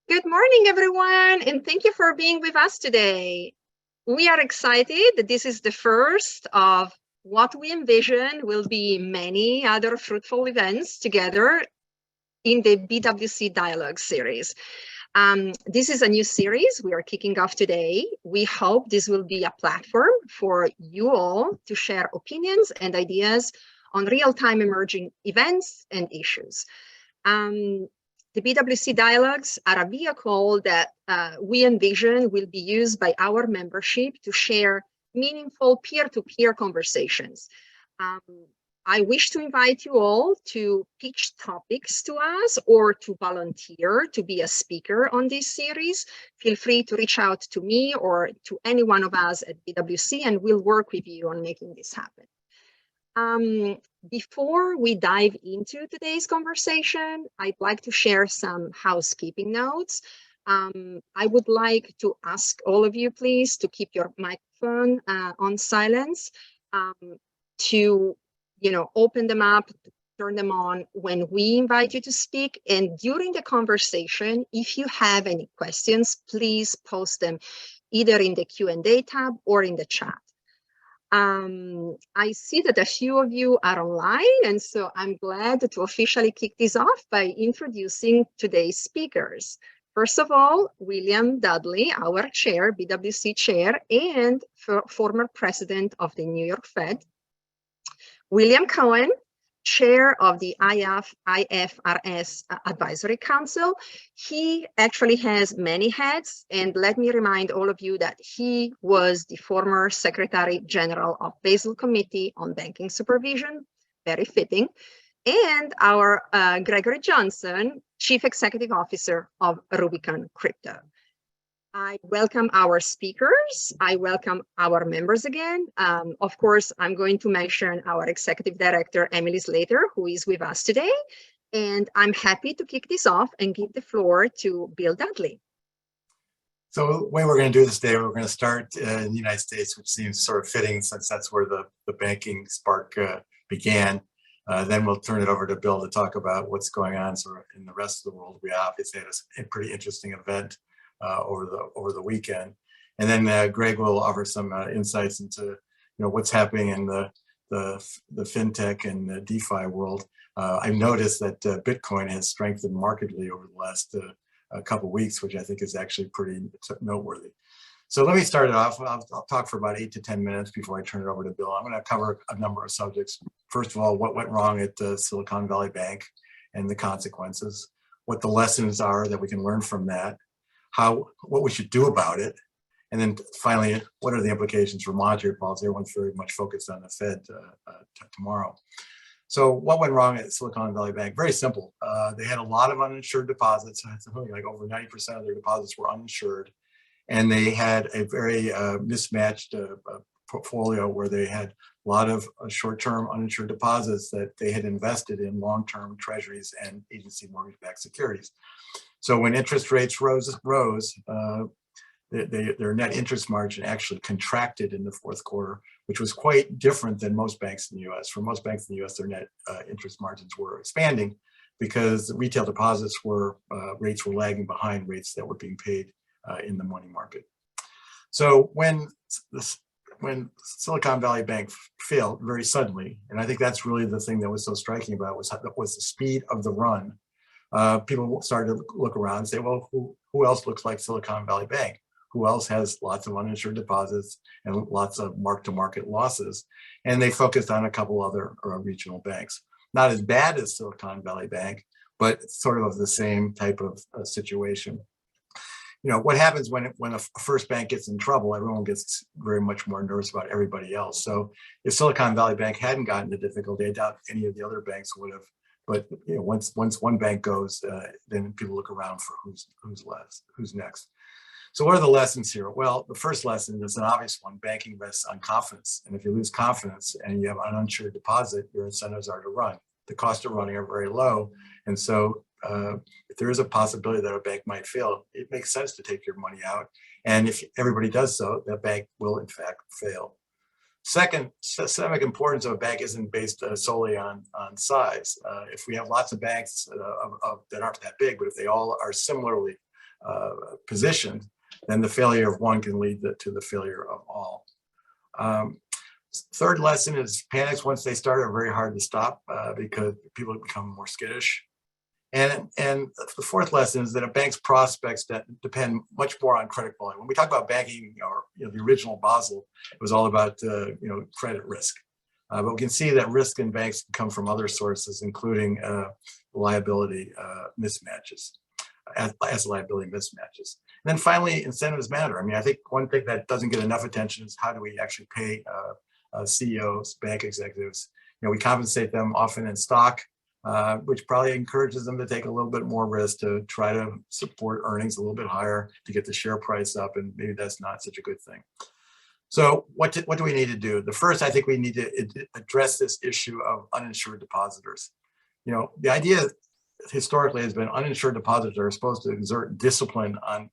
Good morning, everyone, and thank you for being with us today. We are excited that this is the first of what we envision will be many other fruitful events together in the BWC Dialogues series. This is a new series we are kicking off today. We hope this will be a platform for you all to share opinions and ideas on real-time emerging events and issues. The BWC Dialogues are a vehicle that we envision will be used by our membership to share meaningful peer-to-peer conversations. I wish to invite you all to pitch topics to us or to volunteer to be a speaker on this series. Feel free to reach out to me or to any one of us at BWC, and we'll work with you on making this happen. Before we dive into today's conversation, I'd like to share some housekeeping notes. I would like to ask all of you, please, to keep your microphone on silence, to open them up, turn them on when we invite you to speak. And during the conversation, if you have any questions, please post them either in the Q&A tab or in the chat. I see that a few of you are online, and so I'm glad to officially kick this off by introducing today's speakers. First of all, William Dudley, our chair, BWC chair, and former president of the New York Fed. William Coen, chair of the IFRS Advisory Council. He actually has many hats, and let me remind all of you that he was the former Secretary General of Basel Committee on Banking Supervision, very fitting, and our Gregory Johnson, Chief Executive Officer of Rubicon Crypto. I welcome our speakers. I welcome our members again. Of course, I'm going to mention our Executive Director, Emily Slater, who is with us today. And I'm happy to kick this off and give the floor to Bill Dudley. So the way we're going to do this today, we're going to start in the United States, which seems sort of fitting since that's where the banking spark began. Then we'll turn it over to Bill to talk about what's going on sort of in the rest of the world. We obviously had a pretty interesting event over the weekend, and then Greg will offer some insights into what's happening in the fintech and the DeFi world. I've noticed that Bitcoin has strengthened markedly over the last couple of weeks, which I think is actually pretty noteworthy. So let me start it off. I'll talk for about 8 to 10 minutes before I turn it over to Bill. I'm going to cover a number of subjects. First of all, what went wrong at Silicon Valley Bank and the consequences, what the lessons are that we can learn from that, what we should do about it, and then finally, what are the implications for monetary policy? Everyone's very much focused on the Fed tomorrow. So what went wrong at Silicon Valley Bank? Very simple. They had a lot of uninsured deposits. Something like over 90% of their deposits were uninsured, and they had a very mismatched portfolio where they had a lot of short-term uninsured deposits that they had invested in long-term treasuries and agency mortgage-backed securities. So when interest rates rose, their net interest margin actually contracted in the fourth quarter, which was quite different than most banks in the U.S. For most banks in the U.S., their net interest margins were expanding because retail deposits rates were lagging behind rates that were being paid in the money market. So when Silicon Valley Bank failed very suddenly, and I think that's really the thing that was so striking about was the speed of the run. People started to look around and say, well, who else looks like Silicon Valley Bank? Who else has lots of uninsured deposits and lots of mark-to-market losses? And they focused on a couple other regional banks. Not as bad as Silicon Valley Bank, but sort of the same type of situation. What happens when a first bank gets in trouble, everyone gets very much more nervous about everybody else. So if Silicon Valley Bank hadn't gotten into difficulty, I doubt any of the other banks would have. But once one bank goes, then people look around for who's next. So what are the lessons here? Well, the first lesson is an obvious one: banking rests on confidence. And if you lose confidence and you have an uninsured deposit, your incentives are to run. The costs of running are very low, and so if there is a possibility that a bank might fail, it makes sense to take your money out. And if everybody does so, that bank will in fact fail. Second, systemic importance of a bank isn't based solely on size. If we have lots of banks that aren't that big, but if they all are similarly positioned, then the failure of one can lead to the failure of all. Third lesson is panics once they start are very hard to stop because people become more skittish. And the fourth lesson is that a bank's prospects that depend much more on credit quality. When we talk about banking, or the original Basel, it was all about credit risk. But we can see that risk in banks can come from other sources, including liability mismatches, as liability mismatches. And then finally, incentives matter. I mean, I think one thing that doesn't get enough attention is how do we actually pay CEOs, bank executives. We compensate them often in stock, which probably encourages them to take a little bit more risk to try to support earnings a little bit higher to get the share price up, and maybe that's not such a good thing. So what do we need to do? The first, I think we need to address this issue of uninsured depositors. The idea historically has been uninsured depositors are supposed to exert discipline on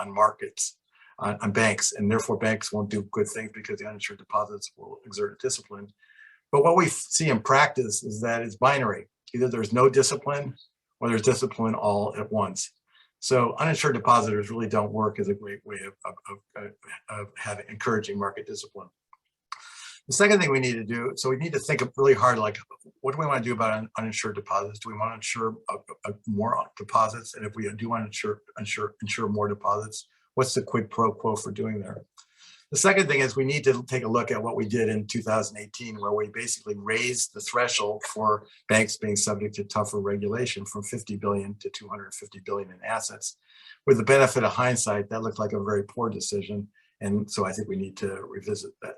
markets, on banks, and therefore banks won't do good things because the uninsured deposits will exert discipline. But what we see in practice is that it's binary. Either there's no discipline or there's discipline all at once. So uninsured depositors really don't work as a great way of encouraging market discipline. The second thing we need to do, so we need to think really hard, like, what do we want to do about uninsured deposits? Do we want to insure more deposits? And if we do want to insure more deposits, what's the quid pro quo for doing that? The second thing is we need to take a look at what we did in 2018, where we basically raised the threshold for banks being subject to tougher regulation from 50 billion to 250 billion in assets. With the benefit of hindsight, that looked like a very poor decision. And so I think we need to revisit that.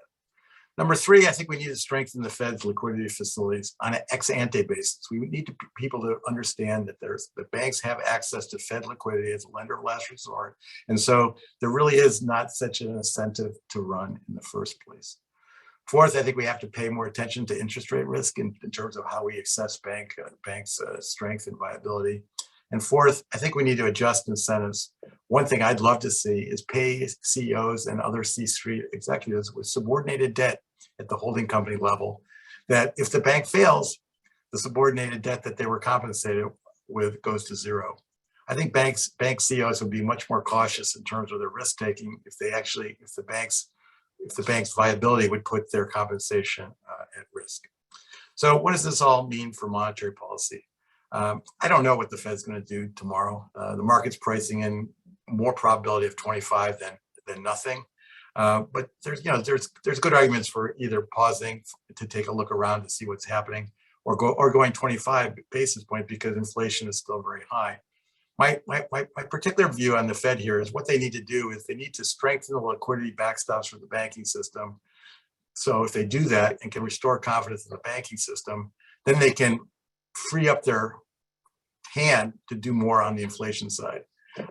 Number three, I think we need to strengthen the Fed's liquidity facilities on an ex-ante basis. We need people to understand that the banks have access to Fed liquidity as a lender of last resort. And so there really is not such an incentive to run in the first place. Fourth, I think we have to pay more attention to interest rate risk in terms of how we assess banks' strength and viability. And fourth, I think we need to adjust incentives. One thing I'd love to see is pay CEOs and other C-suite executives with subordinated debt at the holding company level, that if the bank fails, the subordinated debt that they were compensated with goes to zero. I think bank CEOs would be much more cautious in terms of their risk taking if the bank's viability would put their compensation at risk. So what does this all mean for monetary policy? I don't know what the Fed's going to do tomorrow. The market's pricing in more probability of 25 than nothing. But there's good arguments for either pausing to take a look around to see what's happening, or going 25 basis points because inflation is still very high. My particular view on the Fed here is what they need to do is they need to strengthen the liquidity backstops for the banking system. So if they do that and can restore confidence in the banking system, then they can free up their hand to do more on the inflation side.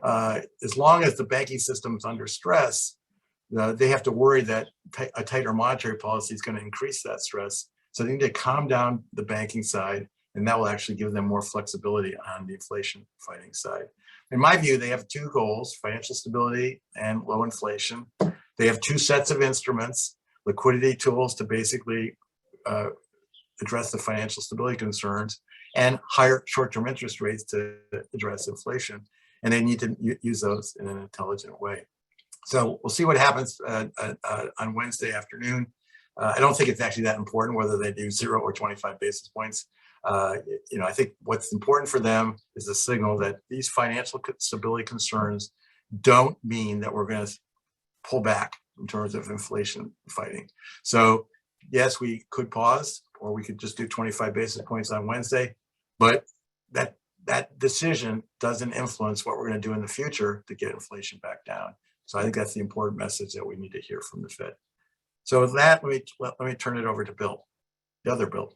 As long as the banking system is under stress, they have to worry that a tighter monetary policy is going to increase that stress. So they need to calm down the banking side, and that will actually give them more flexibility on the inflation fighting side. In my view, they have two goals: financial stability and low inflation. They have two sets of instruments, liquidity tools to basically address the financial stability concerns, and higher short-term interest rates to address inflation. And they need to use those in an intelligent way. So we'll see what happens on Wednesday afternoon. I don't think it's actually that important whether they do 0 or 25 basis points. I think what's important for them is the signal that these financial stability concerns don't mean that we're going to pull back in terms of inflation fighting. So yes, we could pause, or we could just do 25 basis points on Wednesday, but that decision doesn't influence what we're going to do in the future to get inflation back down. So I think that's the important message that we need to hear from the Fed. So with that, let me turn it over to Bill, the other Bill.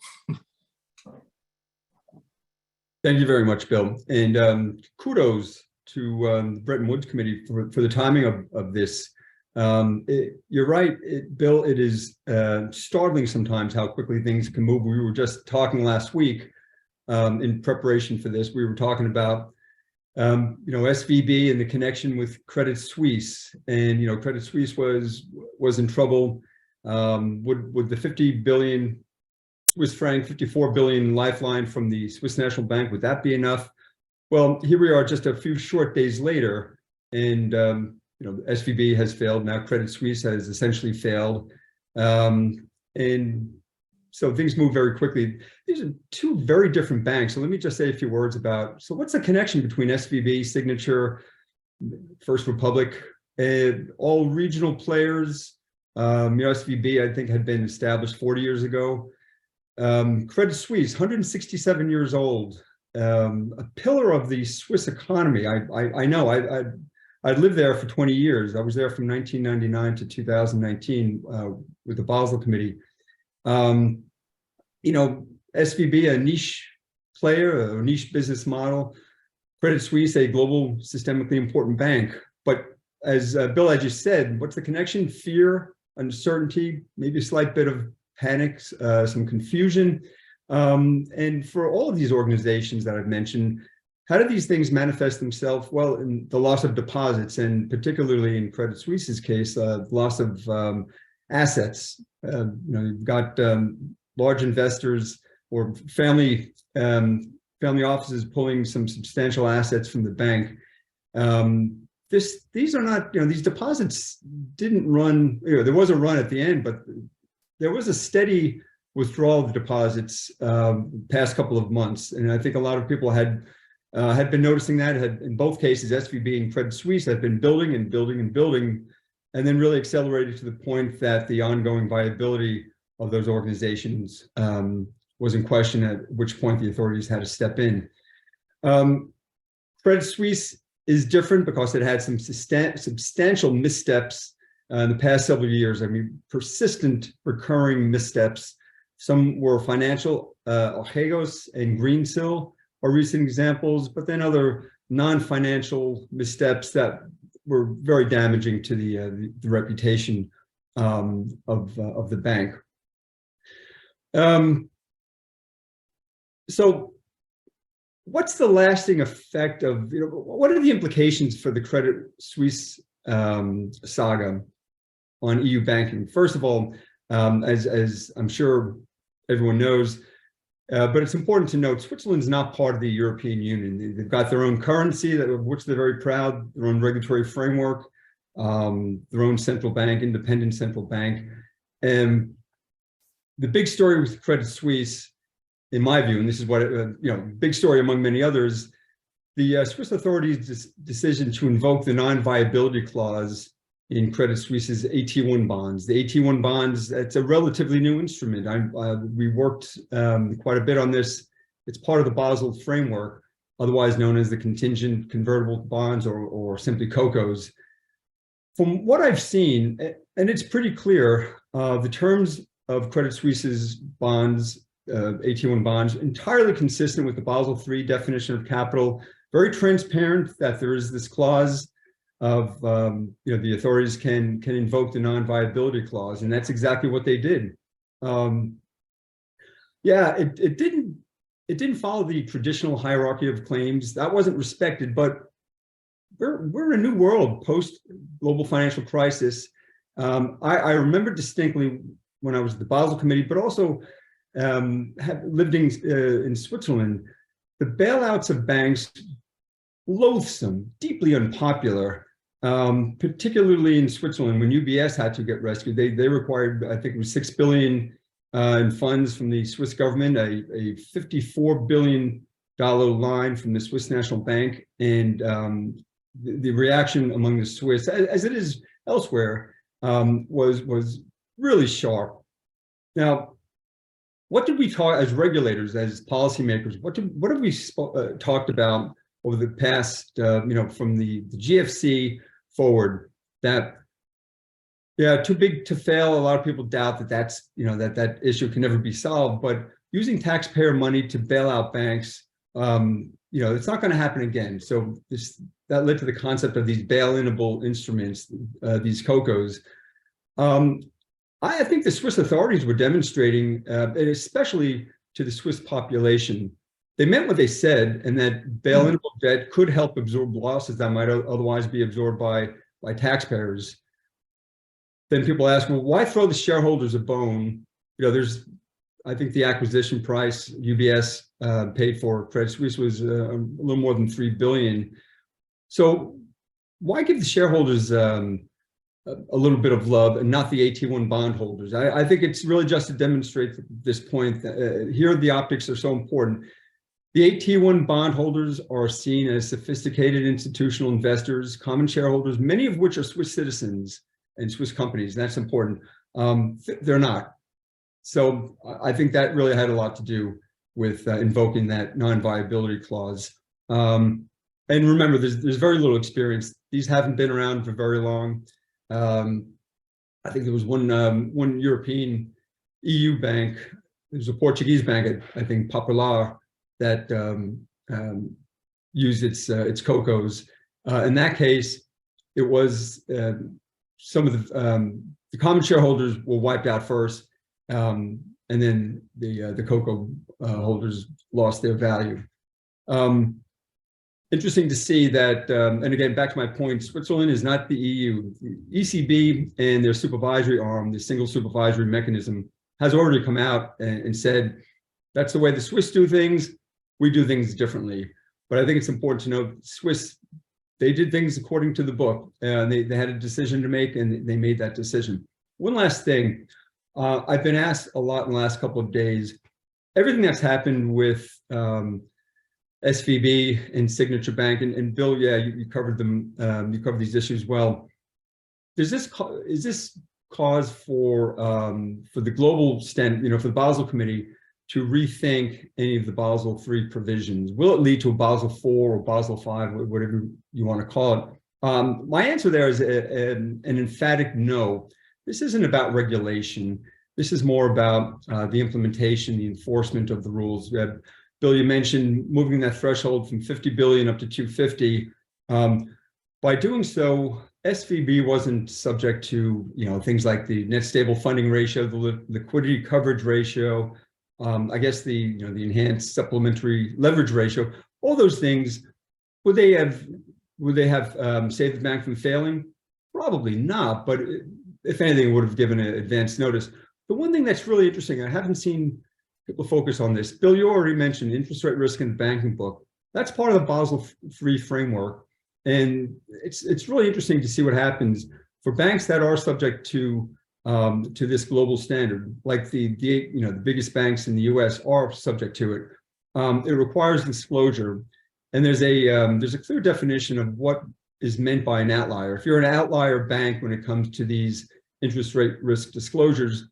Thank you very much, Bill. And kudos to the Bretton Woods Committee for the timing of this. You're right, Bill, it is startling sometimes how quickly things can move. We were just talking last week in preparation for this. We were talking about SVB and the connection with Credit Suisse, and Credit Suisse was in trouble. Would the 50 billion Swiss franc, 54 billion lifeline from the Swiss National Bank, would that be enough? Well, here we are just a few short days later, and SVB has failed. Now Credit Suisse has essentially failed, and so things move very quickly. These are two very different banks. So let me just say a few words about, so what's the connection between SVB, Signature, First Republic, all regional players? SVB, I think, had been established 40 years ago. Credit Suisse, 167 years old, a pillar of the Swiss economy. I know, I lived there for 20 years. I was there from 1999 to 2019 with the Basel Committee. SVB, a niche player, a niche business model. Credit Suisse, a global systemically important bank. But as Bill had just said, what's the connection? Fear, uncertainty, maybe a slight bit of panic, some confusion. And for all of these organizations that I've mentioned, how do these things manifest themselves? Well, in the loss of deposits, and particularly in Credit Suisse's case, loss of assets. You've got large investors or family offices pulling some substantial assets from the bank. These are not, these deposits didn't run, there was a run at the end, but there was a steady withdrawal of deposits past couple of months. And I think a lot of people had been noticing that. In both cases, SVB and Credit Suisse had been building and building and building, and then really accelerated to the point that the ongoing viability of those organizations was in question, at which point the authorities had to step in. Credit Suisse is different because it had some substantial missteps in the past several years. I mean, persistent, recurring missteps. Some were financial, Ojegos and Greensill are recent examples, but then other non-financial missteps that were very damaging to the reputation of the bank. So what's the lasting effect of, what are the implications for the Credit Suisse saga on EU banking? First of all, as I'm sure everyone knows, but it's important to note, Switzerland's not part of the European Union. They've got their own currency, of which they're very proud, their own regulatory framework, their own central bank, independent central bank. And the big story with Credit Suisse, in my view, and this is what, big story among many others, the Swiss authorities' decision to invoke the non-viability clause in Credit Suisse's AT1 bonds. The AT1 bonds, it's a relatively new instrument. We worked quite a bit on this. It's part of the Basel framework, otherwise known as the contingent convertible bonds or simply COCOs. From what I've seen, and it's pretty clear, the terms of Credit Suisse's bonds, AT1 bonds, entirely consistent with the Basel III definition of capital, very transparent that there is this clause of, the authorities can invoke the non-viability clause, and that's exactly what they did. It didn't follow the traditional hierarchy of claims. That wasn't respected, but we're in a new world post global financial crisis. I remember distinctly when I was at the Basel Committee, but also lived in Switzerland, the bailouts of banks, loathsome, deeply unpopular, particularly in Switzerland when UBS had to get rescued. They required, I think it was 6 billion in funds from the Swiss government, a $54 billion line from the Swiss National Bank, and the reaction among the Swiss, as it is elsewhere, was really sharp. Now, what did we talk as regulators, as policymakers? What have we talked about over the past, from the GFC forward? That, too big to fail. A lot of people doubt that that's, that issue can never be solved. But using taxpayer money to bail out banks, it's not going to happen again. So that led to the concept of these bail-inable instruments, these COCOs. I think the Swiss authorities were demonstrating, and especially to the Swiss population, they meant what they said, and that bail-inable debt could help absorb losses that might otherwise be absorbed by taxpayers. Then people ask, well, why throw the shareholders a bone? I think the acquisition price UBS paid for Credit Suisse was a little more than $3 billion. So why give the shareholders a little bit of love and not the AT1 bondholders? I think it's really just to demonstrate this point. Here, the optics are so important. The AT1 bondholders are seen as sophisticated institutional investors, common shareholders, many of which are Swiss citizens and Swiss companies. That's important. They're not. So I think that really had a lot to do with invoking that non-viability clause. And remember, there's very little experience. These haven't been around for very long. I think there was one European EU bank. There was a Portuguese bank, I think Popular, that used its COCOs. In that case, it was some of the common shareholders were wiped out first, and then the COCO holders lost their value. Interesting to see that, and again, back to my point, Switzerland is not the EU. The ECB and their supervisory arm, the single supervisory mechanism, has already come out and said, that's the way the Swiss do things. We do things differently. But I think it's important to note, Swiss, they did things according to the book. They had a decision to make, and they made that decision. One last thing. I've been asked a lot in the last couple of days, everything that's happened with SVB and Signature Bank, and Bill, yeah, you covered them. You covered these issues well. Is this cause for the global standard, for the Basel Committee to rethink any of the Basel III provisions? Will it lead to a Basel IV or Basel V, whatever you want to call it? My answer there is an emphatic no. This isn't about regulation. This is more about the implementation, the enforcement of the rules. Bill, you mentioned moving that threshold from 50 billion up to 250. By doing so, SVB wasn't subject to things like the net stable funding ratio, the liquidity coverage ratio, I guess the enhanced supplementary leverage ratio. All those things, would they have saved the bank from failing? Probably not, but if anything, it would have given an advance notice. The one thing that's really interesting, I haven't seen people focus on this. Bill, you already mentioned interest rate risk in the banking book. That's part of the Basel III framework. And it's really interesting to see what happens for banks that are subject to this global standard, like the biggest banks in the US are subject to it. It requires disclosure. And there's a clear definition of what is meant by an outlier. If you're an outlier bank when it comes to these interest rate risk disclosures,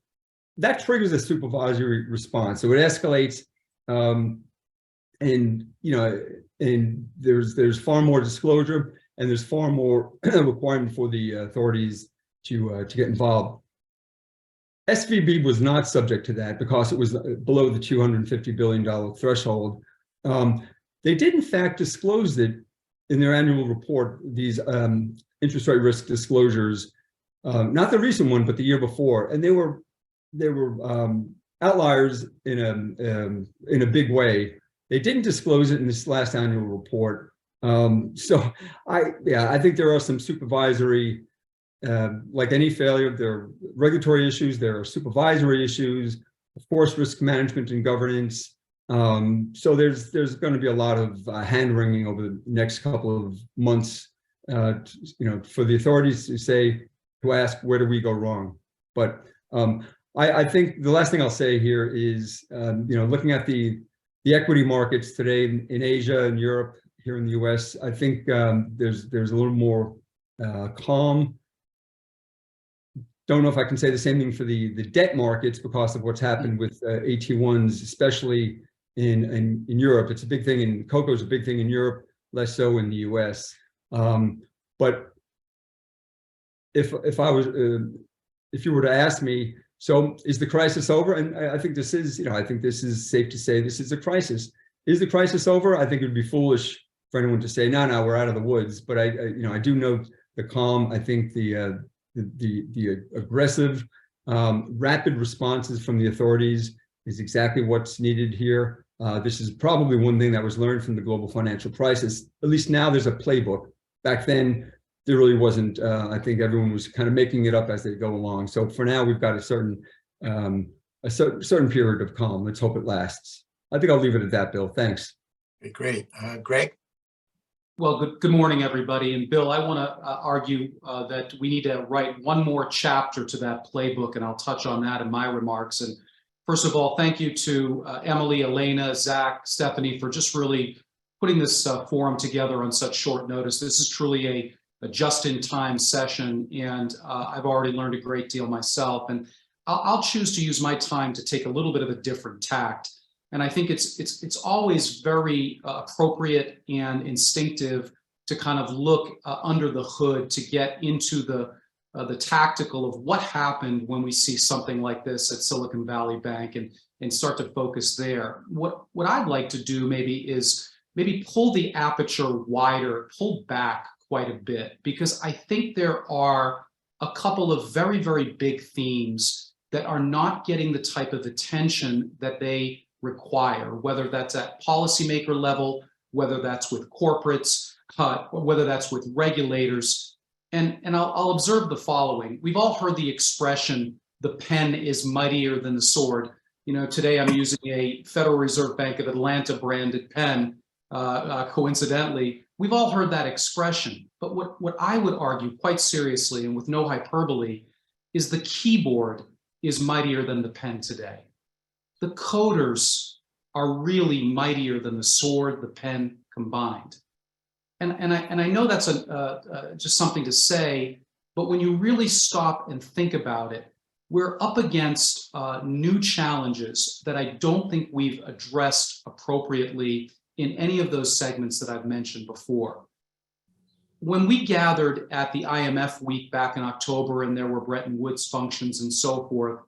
that triggers a supervisory response. So it escalates, and there's far more disclosure, and there's far more requirement for the authorities to get involved. SVB was not subject to that because it was below the $250 billion threshold. They did in fact disclose it in their annual report, these interest rate risk disclosures, not the recent one, but the year before, and they were outliers in a big way. They didn't disclose it in this last annual report. So I think there are some supervisory, like any failure, there are regulatory issues, there are supervisory issues, of course, risk management and governance. So there's going to be a lot of hand-wringing over the next couple of months, for the authorities to ask, where do we go wrong? But I think the last thing I'll say here is, looking at the equity markets today in Asia and Europe, here in the US, I think there's a little more calm. Don't know if I can say the same thing for the debt markets because of what's happened with AT1s, especially in Europe. It's a big thing in COCO is a big thing in Europe, less so in the US. But if you were to ask me, so is the crisis over? And I think this is, I think this is safe to say this is a crisis. Is the crisis over? I think it would be foolish for anyone to say, no, we're out of the woods. But I do note the calm. I think the aggressive, rapid responses from the authorities is exactly what's needed here. This is probably one thing that was learned from the global financial crisis. At least now there's a playbook. Back then, there really wasn't. I think everyone was kind of making it up as they go along. So for now, we've got a certain period of calm. Let's hope it lasts. I think I'll leave it at that, Bill. Thanks. Okay, great. Greg? Well, good morning, everybody. And Bill, I want to argue that we need to write one more chapter to that playbook, and I'll touch on that in my remarks. And first of all, thank you to Emily, Elena, Zach, Stephanie for just really putting this forum together on such short notice. This is truly a just-in-time session, and I've already learned a great deal myself. And I'll choose to use my time to take a little bit of a different tact. And I think it's always very appropriate and instinctive to kind of look under the hood to get into the tactical of what happened when we see something like this at Silicon Valley Bank and start to focus there. What I'd like to do is maybe pull the aperture wider, pull back quite a bit, because I think there are a couple of very, very big themes that are not getting the type of attention that they require, whether that's at policymaker level, whether that's with corporates, whether that's with regulators. And I'll observe the following. We've all heard the expression, the pen is mightier than the sword. You know, today I'm using a Federal Reserve Bank of Atlanta branded pen, coincidentally. We've all heard that expression. But what I would argue quite seriously and with no hyperbole is the keyboard is mightier than the pen today. The coders are really mightier than the sword, the pen combined. And I know that's just something to say, but when you really stop and think about it, we're up against new challenges that I don't think we've addressed appropriately in any of those segments that I've mentioned before. When we gathered at the IMF week back in October, and there were Bretton Woods functions and so forth,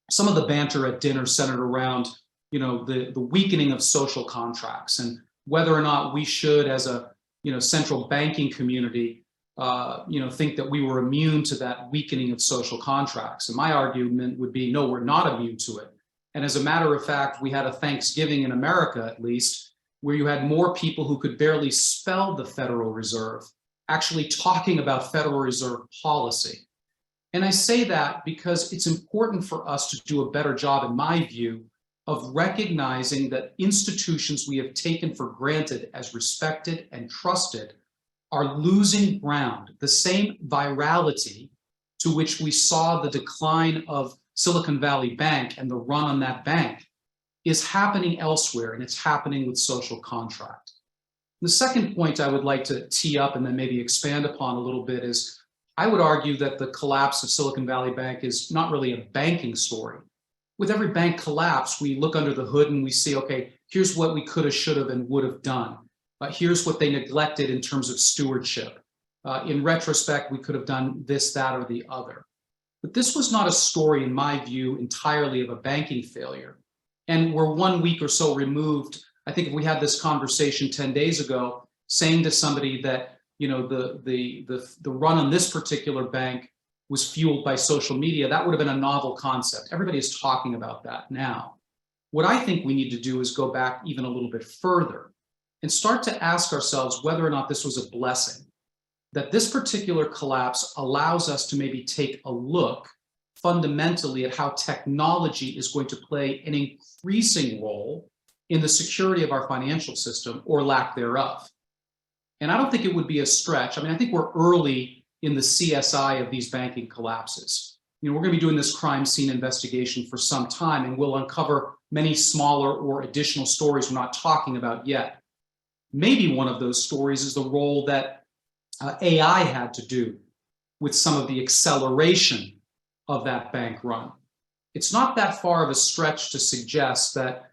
some of the banter at dinner centered around, you know, the weakening of social contracts and whether or not we should, as a central banking community, think that we were immune to that weakening of social contracts. And my argument would be, no, we're not immune to it. And as a matter of fact, we had a Thanksgiving in America, at least, where you had more people who could barely spell the Federal Reserve actually talking about Federal Reserve policy. And I say that because it's important for us to do a better job, in my view, of recognizing that institutions we have taken for granted as respected and trusted are losing ground. The same virality to which we saw the decline of Silicon Valley Bank and the run on that bank is happening elsewhere, and it's happening with social contract. The second point I would like to tee up and then maybe expand upon a little bit is I would argue that the collapse of Silicon Valley Bank is not really a banking story. With every bank collapse, we look under the hood and we see, okay, here's what we could have, should have, and would have done. Here's what they neglected in terms of stewardship. In retrospect, we could have done this, that, or the other. But this was not a story, in my view, entirely of a banking failure. And we're 1 week or so removed. I think if we had this conversation 10 days ago, saying to somebody that the run on this particular bank was fueled by social media, that would have been a novel concept. Everybody is talking about that now. What I think we need to do is go back even a little bit further and start to ask ourselves whether or not this was a blessing, that this particular collapse allows us to maybe take a look fundamentally at how technology is going to play an increasing role in the security of our financial system or lack thereof. And I don't think it would be a stretch. I mean, I think we're early in the CSI of these banking collapses. We're going to be doing this crime scene investigation for some time, and we'll uncover many smaller or additional stories we're not talking about yet. Maybe one of those stories is the role that AI had to do with some of the acceleration of that bank run. It's not that far of a stretch to suggest that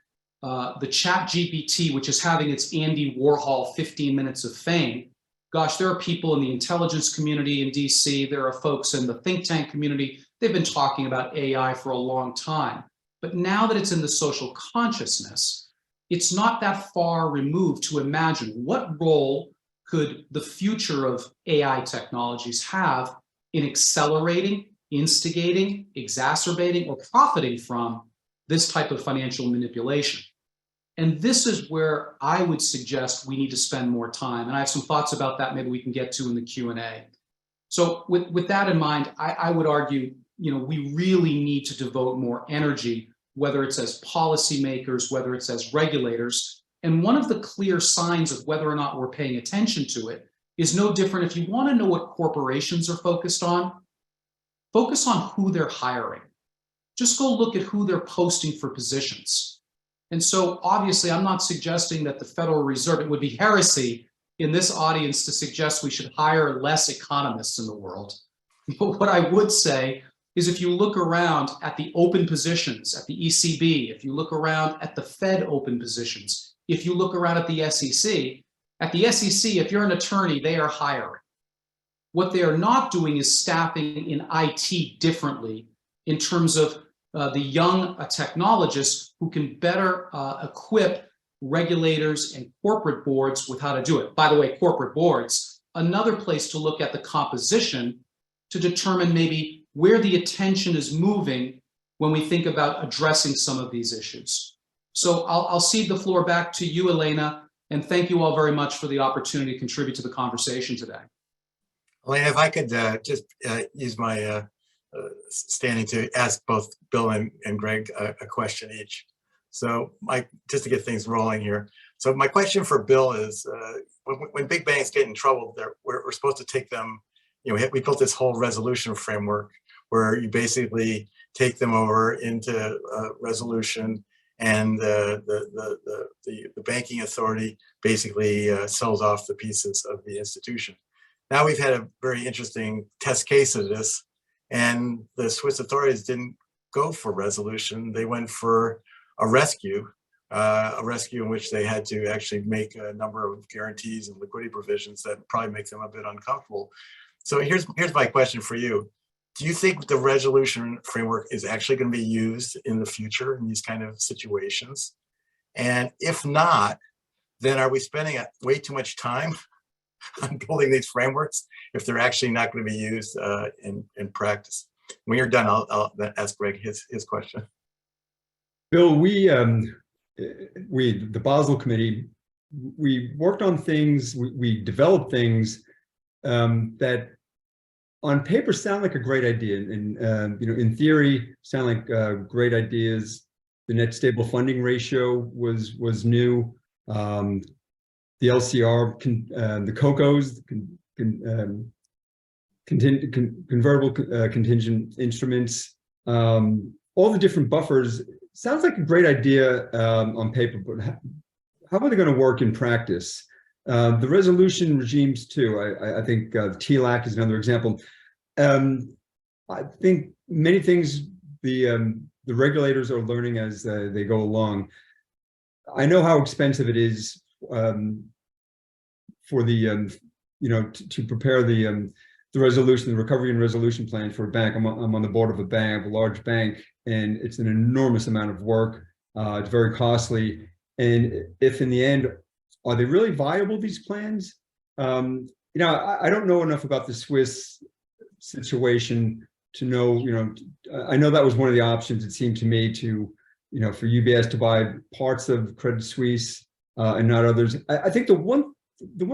the ChatGPT, which is having its Andy Warhol 15 minutes of fame, gosh, there are people in the intelligence community in DC, there are folks in the think tank community, they've been talking about AI for a long time. But now that it's in the social consciousness, it's not that far removed to imagine what role could the future of AI technologies have in accelerating, instigating, exacerbating, or profiting from this type of financial manipulation. And this is where I would suggest we need to spend more time. And I have some thoughts about that maybe we can get to in the Q&A. So with that in mind, I would argue, we really need to devote more energy, whether it's as policymakers, whether it's as regulators, And one of the clear signs of whether or not we're paying attention to it is no different. If you want to know what corporations are focused on, focus on who they're hiring. Just go look at who they're posting for positions. And so obviously, I'm not suggesting that the Federal Reserve, it would be heresy in this audience to suggest we should hire less economists in the world. But what I would say is if you look around at the open positions at the ECB, if you look around at the Fed open positions, if you look around at the SEC, if you're an attorney, they are hiring. What they are not doing is staffing in IT differently in terms of the young technologists who can better equip regulators and corporate boards with how to do it. By the way, corporate boards, another place to look at the composition to determine maybe where the attention is moving when we think about addressing some of these issues. So I'll cede the floor back to you, Elena, and thank you all very much for the opportunity to contribute to the conversation today. Elena, if I could just use my standing to ask both Bill and Greg a question each. So just to get things rolling here. So my question for Bill is, when big banks get in trouble, we're supposed to take them, we built this whole resolution framework where you basically take them over into resolution, and the banking authority basically sells off the pieces of the institution. Now we've had a very interesting test case of this, and the Swiss authorities didn't go for resolution. They went for a rescue in which they had to actually make a number of guarantees and liquidity provisions that probably make them a bit uncomfortable. So here's my question for you. Do you think the resolution framework is actually going to be used in the future in these kind of situations? And if not, then are we spending way too much time on building these frameworks if they're actually not going to be used in practice? When you're done, I'll ask Greg his question. Bill, the Basel Committee, we worked on things, we developed things that on paper sound like a great idea, and in theory sound like great ideas. The net stable funding ratio was new. The LCR, the COCOs, convertible contingent instruments, all the different buffers. Sounds like a great idea on paper, but how are they going to work in practice? The resolution regimes too. I think TLAC is another example. I think many things the regulators are learning as they go along. I know how expensive it is for the to prepare the resolution, the recovery and resolution plan for a bank. I'm on the board of a bank, a large bank, and it's an enormous amount of work. It's very costly, and if in the end, are they really viable, these plans? I don't know enough about the Swiss situation to know. I know that was one of the options. It seemed to me to, for UBS to buy parts of Credit Suisse and not others. I think the one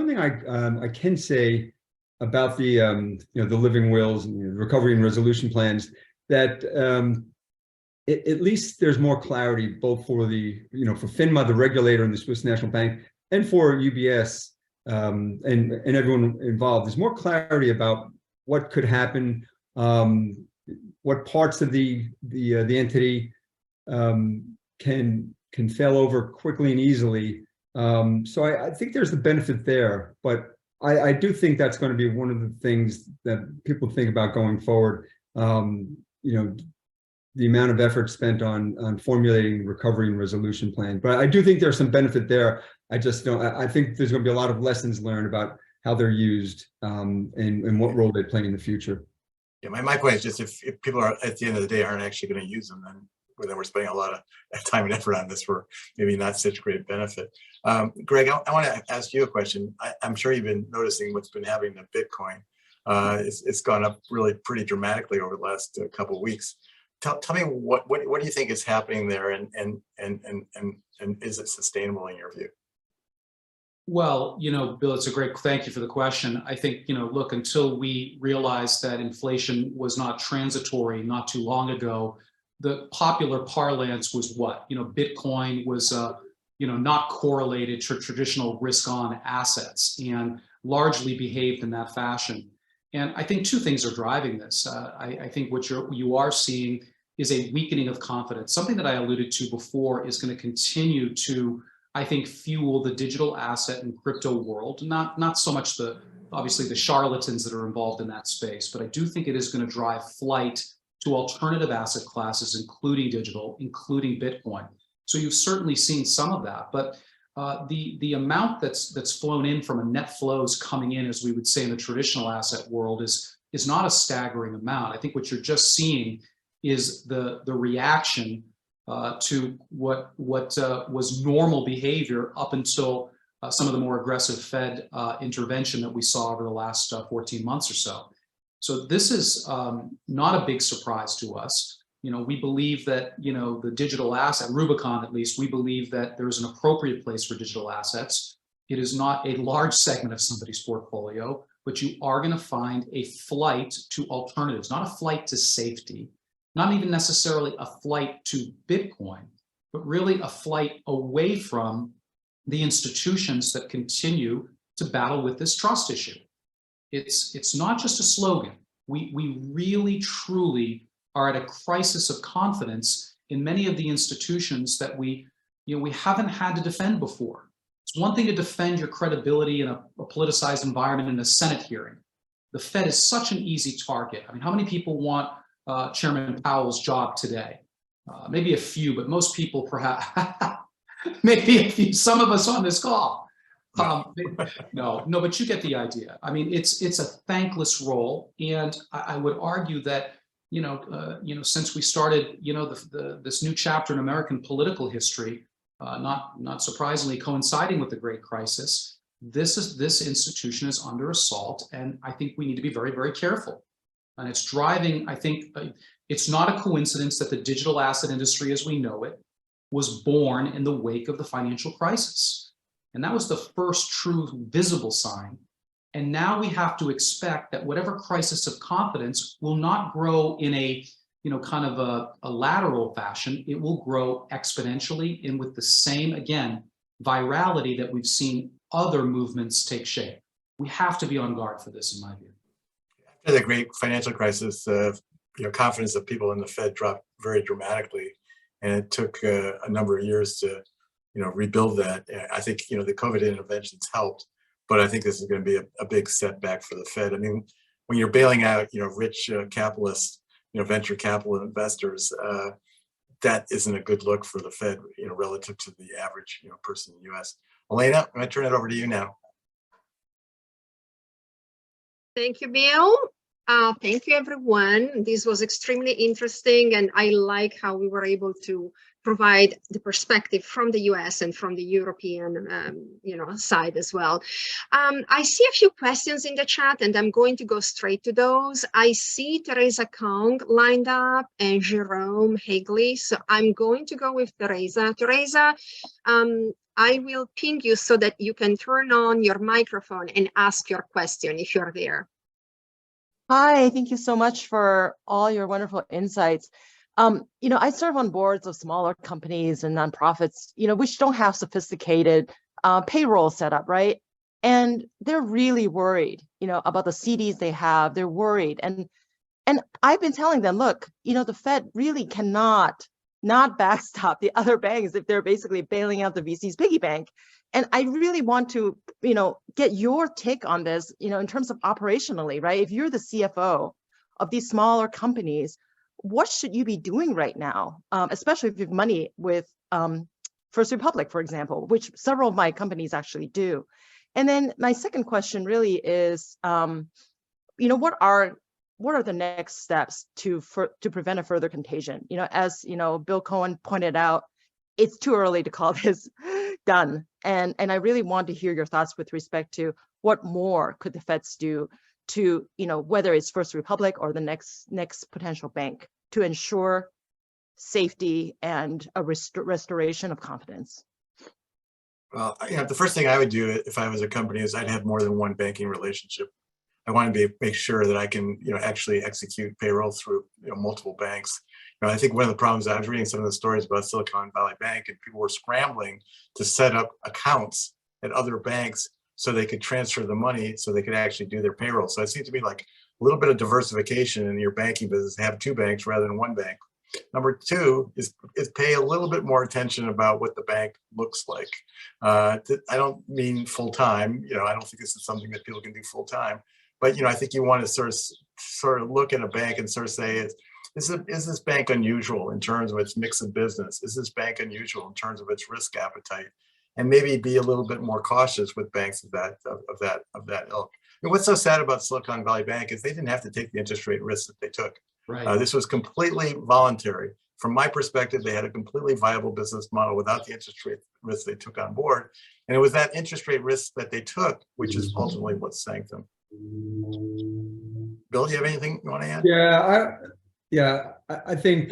thing I can say about the living wills and the recovery and resolution plans, that at least there's more clarity both for the for FINMA, the regulator, and the Swiss National Bank, and for UBS and everyone involved. There's more clarity about what could happen, what parts of the entity can fail over quickly and easily. So I think there's the benefit there, but I do think that's going to be one of the things that people think about going forward. The amount of effort spent on formulating recovery and resolution plan. But I do think there's some benefit there. I just don't. I think there's going to be a lot of lessons learned about how they're used and what role they play in the future. Yeah, my point is just if people are at the end of the day aren't actually going to use them, then we're spending a lot of time and effort on this for maybe not such great benefit. Greg, I want to ask you a question. I'm sure you've been noticing what's been happening to Bitcoin. It's gone up really pretty dramatically over the last couple of weeks. Tell me what do you think is happening there, and is it sustainable in your view? Well, Bill, it's a great, thank you for the question. I think, look, until we realized that inflation was not transitory not too long ago, the popular parlance was what? Bitcoin was not correlated to traditional risk-on assets and largely behaved in that fashion. And I think two things are driving this. I think what you are seeing is a weakening of confidence. Something that I alluded to before is going to continue to, I think, fuel the digital asset and crypto world. Not so much obviously the charlatans that are involved in that space, but I do think it is going to drive flight to alternative asset classes, including digital, including Bitcoin. So you've certainly seen some of that, but the amount that's flown in from a net flows coming in, as we would say in the traditional asset world, is not a staggering amount. I think what you're just seeing is the reaction to what was normal behavior up until some of the more aggressive Fed intervention that we saw over the last 14 months or so. So this is not a big surprise to us. We believe that, the digital asset, Rubicon at least, we believe that there is an appropriate place for digital assets. It is not a large segment of somebody's portfolio, but you are going to find a flight to alternatives, not a flight to safety, not even necessarily a flight to Bitcoin, but really a flight away from the institutions that continue to battle with this trust issue. It's not just a slogan. We really, truly are at a crisis of confidence in many of the institutions that we haven't had to defend before. It's one thing to defend your credibility in a politicized environment in a Senate hearing. The Fed is such an easy target. I mean, how many people want Chairman Powell's job today? Maybe a few, but most people perhaps, maybe a few, some of us on this call. No, but you get the idea. I mean, it's a thankless role, and I would argue that since we started this new chapter in American political history, not surprisingly coinciding with the Great Crisis, this institution is under assault, and I think we need to be very, very careful. And it's driving. I think it's not a coincidence that the digital asset industry, as we know it, was born in the wake of the financial crisis. And that was the first true visible sign. And now we have to expect that whatever crisis of confidence will not grow in a, kind of a lateral fashion. It will grow exponentially and with the same, again, virality that we've seen other movements take shape. We have to be on guard for this, in my view. After the great financial crisis, confidence of people in the Fed dropped very dramatically. And it took a number of years to rebuild that. I think, the COVID interventions helped, but I think this is going to be a big setback for the Fed. I mean, when you're bailing out, rich capitalists, venture capital investors, that isn't a good look for the Fed, relative to the average, person in the U.S. Elena, I'm going to turn it over to you now. Thank you, Bill. Thank you, everyone. This was extremely interesting, and I like how we were able to provide the perspective from the US and from the European, side as well. I see a few questions in the chat, and I'm going to go straight to those. I see Teresa Kong lined up and Jerome Hagley, so I'm going to go with Teresa. Teresa, I will ping you so that you can turn on your microphone and ask your question if you're there. Hi, thank you so much for all your wonderful insights. I serve on boards of smaller companies and nonprofits, which don't have sophisticated payroll setup, right? And they're really worried, about the CDs they have. They're worried. And I've been telling them, look, the Fed really cannot not backstop the other banks if they're basically bailing out the VC's piggy bank. And I really want to, get your take on this, in terms of operationally, right? If you're the CFO of these smaller companies, what should you be doing right now, especially if you have money with First Republic, for example, which several of my companies actually do. And then my second question really is, what are the next steps to prevent a further contagion? As Bill Coen pointed out, it's too early to call this done. And I really want to hear your thoughts with respect to what more could the Feds do to, whether it's First Republic or the next potential bank, to ensure safety and a restoration of confidence. Well, the first thing I would do if I was a company is I'd have more than one banking relationship. I want to make sure that I can, actually execute payroll through, multiple banks. I think one of the problems, I was reading some of the stories about Silicon Valley Bank, and people were scrambling to set up accounts at other banks so they could transfer the money so they could actually do their payroll. So it seems to me like a little bit of diversification in your banking business, have two banks rather than one bank. Number two is pay a little bit more attention about what the bank looks like. I don't mean full time. I don't think this is something that people can do full time. But I think you want to sort of look at a bank and sort of say, is this bank unusual in terms of its mix of business? Is this bank unusual in terms of its risk appetite? And maybe be a little bit more cautious with banks of that ilk. And what's so sad about Silicon Valley Bank is they didn't have to take the interest rate risks that they took. Right. This was completely voluntary. From my perspective, they had a completely viable business model without the interest rate risk they took on board. And it was that interest rate risk that they took, which is ultimately what sank them. Bill, do you have anything you want to add? I think,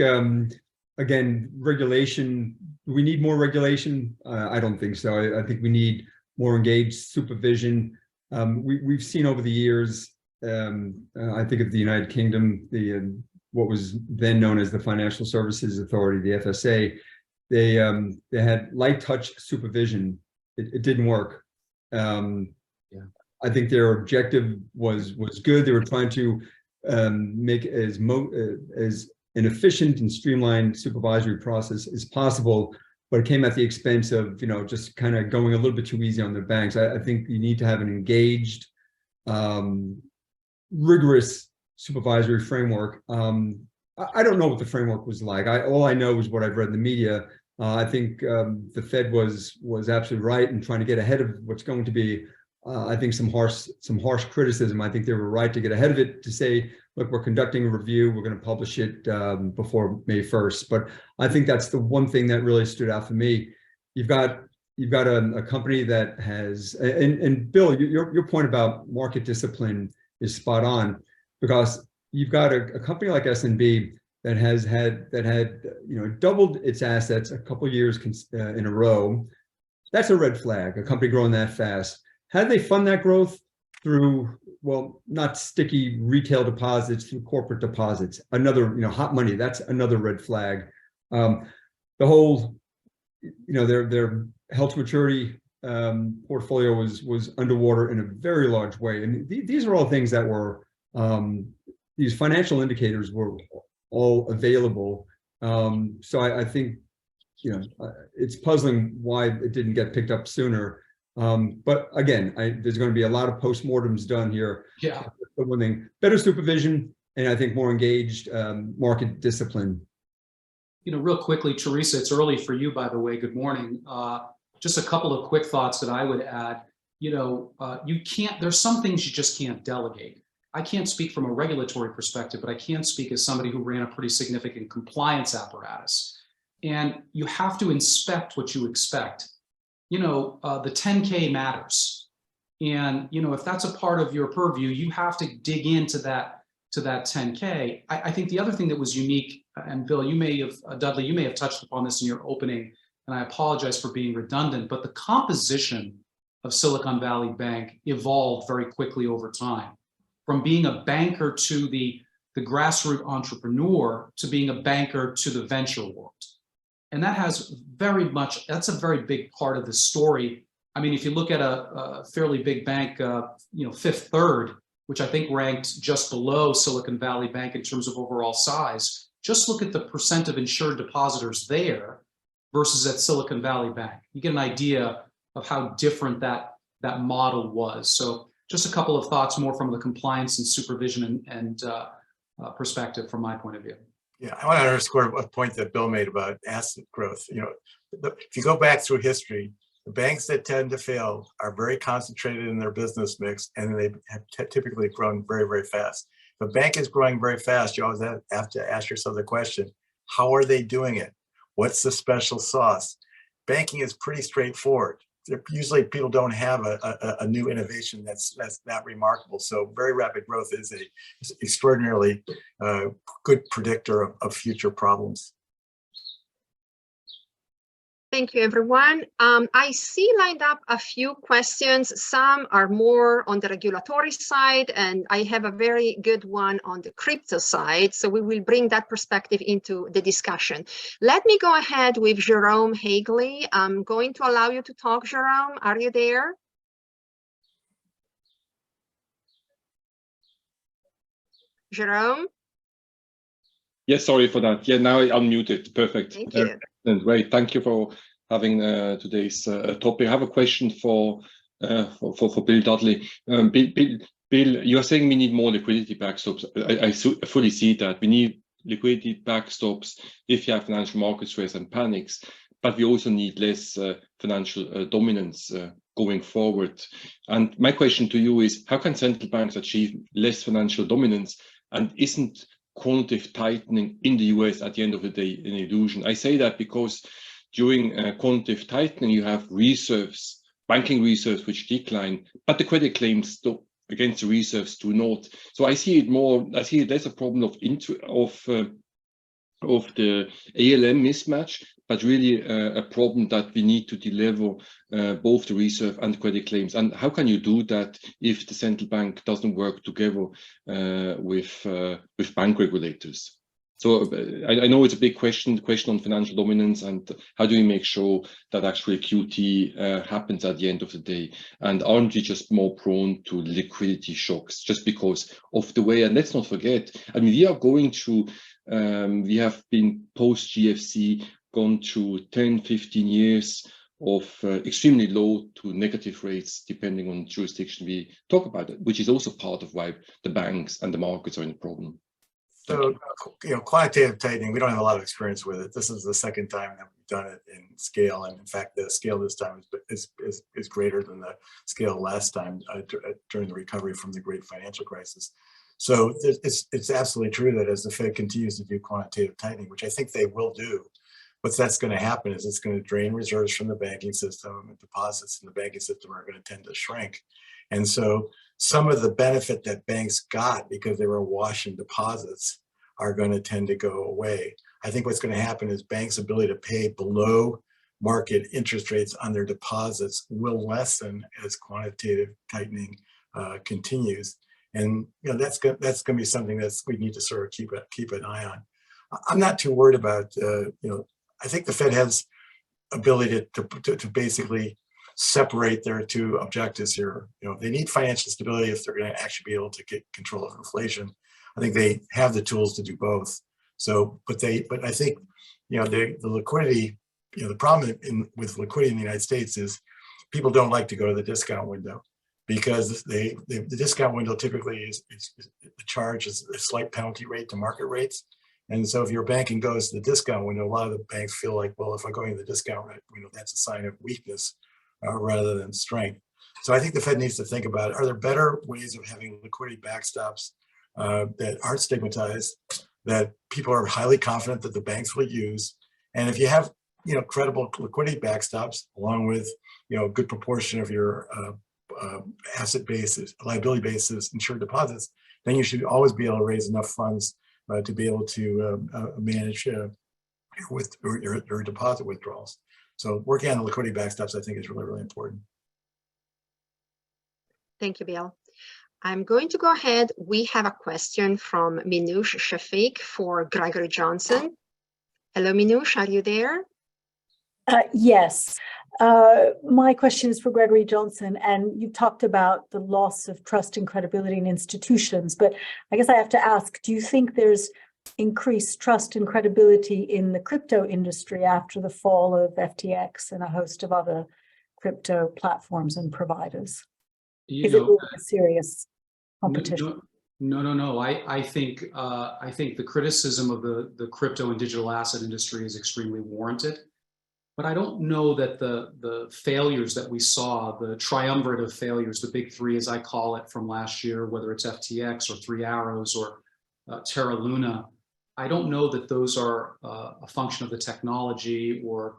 again, regulation, we need more regulation. I don't think so. I think we need more engaged supervision. We've seen over the years, I think of the United Kingdom, what was then known as the Financial Services Authority, the FSA, they had light touch supervision. It didn't work. I think their objective was good. They were trying to make as an efficient and streamlined supervisory process as possible, but it came at the expense of just kind of going a little bit too easy on their banks. I think you need to have an engaged, rigorous supervisory framework. I don't know what the framework was like. All I know is what I've read in the media. I think the Fed was absolutely right in trying to get ahead of what's going to be, I think, some harsh criticism. I think they were right to get ahead of it, to say, look, we're conducting a review, we're going to publish it before May 1st. But I think that's the one thing that really stood out for me. You've got a company that has, and Bill, your point about market discipline is spot on, because you've got a company like SVB that had doubled its assets a couple of years in a row. That's a red flag. A company growing that fast. How do they fund that growth? Through, well, not sticky retail deposits, through corporate deposits. Another, hot money. That's another red flag. The whole, their held to maturity portfolio was underwater in a very large way. And these are all things that were, these financial indicators were all available. So I think, it's puzzling why it didn't get picked up sooner. But again, there's going to be a lot of postmortems done here. Yeah. But one thing, better supervision, and I think more engaged market discipline. Real quickly, Teresa, it's early for you, by the way. Good morning. Just a couple of quick thoughts that I would add. There's some things you just can't delegate. I can't speak from a regulatory perspective, but I can speak as somebody who ran a pretty significant compliance apparatus. And you have to inspect what you expect. The 10K matters. And, if that's a part of your purview, you have to dig into that 10K. I think the other thing that was unique, and Bill, Dudley, you may have touched upon this in your opening, and I apologize for being redundant, but the composition of Silicon Valley Bank evolved very quickly over time, from being a banker to the grassroots entrepreneur to being a banker to the venture world. And that's a very big part of the story. I mean, if you look at a fairly big bank, Fifth Third, which I think ranked just below Silicon Valley Bank in terms of overall size, just look at the percent of insured depositors there versus at Silicon Valley Bank. You get an idea of how different that model was. So just a couple of thoughts more from the compliance and supervision and perspective from my point of view. Yeah, I want to underscore a point that Bill made about asset growth. If you go back through history, the banks that tend to fail are very concentrated in their business mix, and they have typically grown very, very fast. If a bank is growing very fast, you always have to ask yourself the question, how are they doing it? What's the special sauce? Banking is pretty straightforward. Usually people don't have a new innovation that's that remarkable. So very rapid growth is an extraordinarily good predictor of future problems. Thank you, everyone. I see lined up a few questions. Some are more on the regulatory side, and I have a very good one on the crypto side. So we will bring that perspective into the discussion. Let me go ahead with Jerome Hagley. I'm going to allow you to talk, Jerome. Are you there? Jerome? Yes, sorry for that. Yeah, now I unmuted. Perfect. Thank you. And great. Thank you for having today's topic. I have a question for Bill Dudley. Bill, you are saying we need more liquidity backstops. I fully see that. We need liquidity backstops if you have financial market stress and panics, but we also need less financial dominance going forward. And my question to you is, how can central banks achieve less financial dominance, and isn't quantitative tightening in the US at the end of the day an illusion? I say that because during quantitative tightening, you have reserves, banking reserves, which decline, but the credit claims against the reserves do not. So I see it less a problem of the ALM mismatch, but really a problem that we need to deliver both the reserve and credit claims. And how can you do that if the central bank doesn't work together with bank regulators? So I know it's a big question, the question on financial dominance, and how do we make sure that actually QT happens at the end of the day? And aren't we just more prone to liquidity shocks just because of the way? And let's not forget, I mean, we are going through, we have been post-GFC, gone through 10, 15 years of extremely low to negative rates, depending on jurisdiction we talk about it, which is also part of why the banks and the markets are in a problem. So, quantitative tightening, we don't have a lot of experience with it. This is the second time that we've done it in scale. And in fact, the scale this time is greater than the scale last time during the recovery from the great financial crisis. So it's absolutely true that as the Fed continues to do quantitative tightening, which I think they will do, that's going to happen is it's going to drain reserves from the banking system, and deposits in the banking system are going to tend to shrink. And so some of the benefit that banks got because they were awash in deposits are going to tend to go away. I think what's going to happen is banks' ability to pay below market interest rates on their deposits will lessen as quantitative tightening continues. And that's going to be something that we need to sort of keep an eye on. I'm not too worried about, I think the Fed has ability to basically separate their two objectives here. They need financial stability if they're going to actually be able to get control of inflation. I think they have the tools to do both. So, but I think, the liquidity, the problem with liquidity in the United States is people don't like to go to the discount window because the discount window typically is charges a slight penalty rate to market rates. And so if your banking goes to the discount window, a lot of the banks feel like, well, if I'm going to the discount window, that's a sign of weakness rather than strength. So I think the Fed needs to think about, are there better ways of having liquidity backstops that aren't stigmatized, that people are highly confident that the banks will use? And if you have, credible liquidity backstops along with, a good proportion of your asset bases, liability bases, insured deposits, then you should always be able to raise enough funds to be able to manage with your deposit withdrawals. So working on the liquidity backstops, I think, is really, really important. Thank you, Bill. I'm going to go ahead. We have a question from Minouche Shafiq for Gregory Johnson. Hello, Minouche, are you there? Yes. My question is for Gregory Johnson, and you talked about the loss of trust and credibility in institutions, but I guess I have to ask, do you think there's increased trust and credibility in the crypto industry after the fall of FTX and a host of other crypto platforms and providers? Is it really a serious competition? No. I think the criticism of the crypto and digital asset industry is extremely warranted. But I don't know that the failures that we saw, the triumvirate of failures, the big three, as I call it, from last year, whether it's FTX or Three Arrows or Terra Luna, I don't know that those are a function of the technology or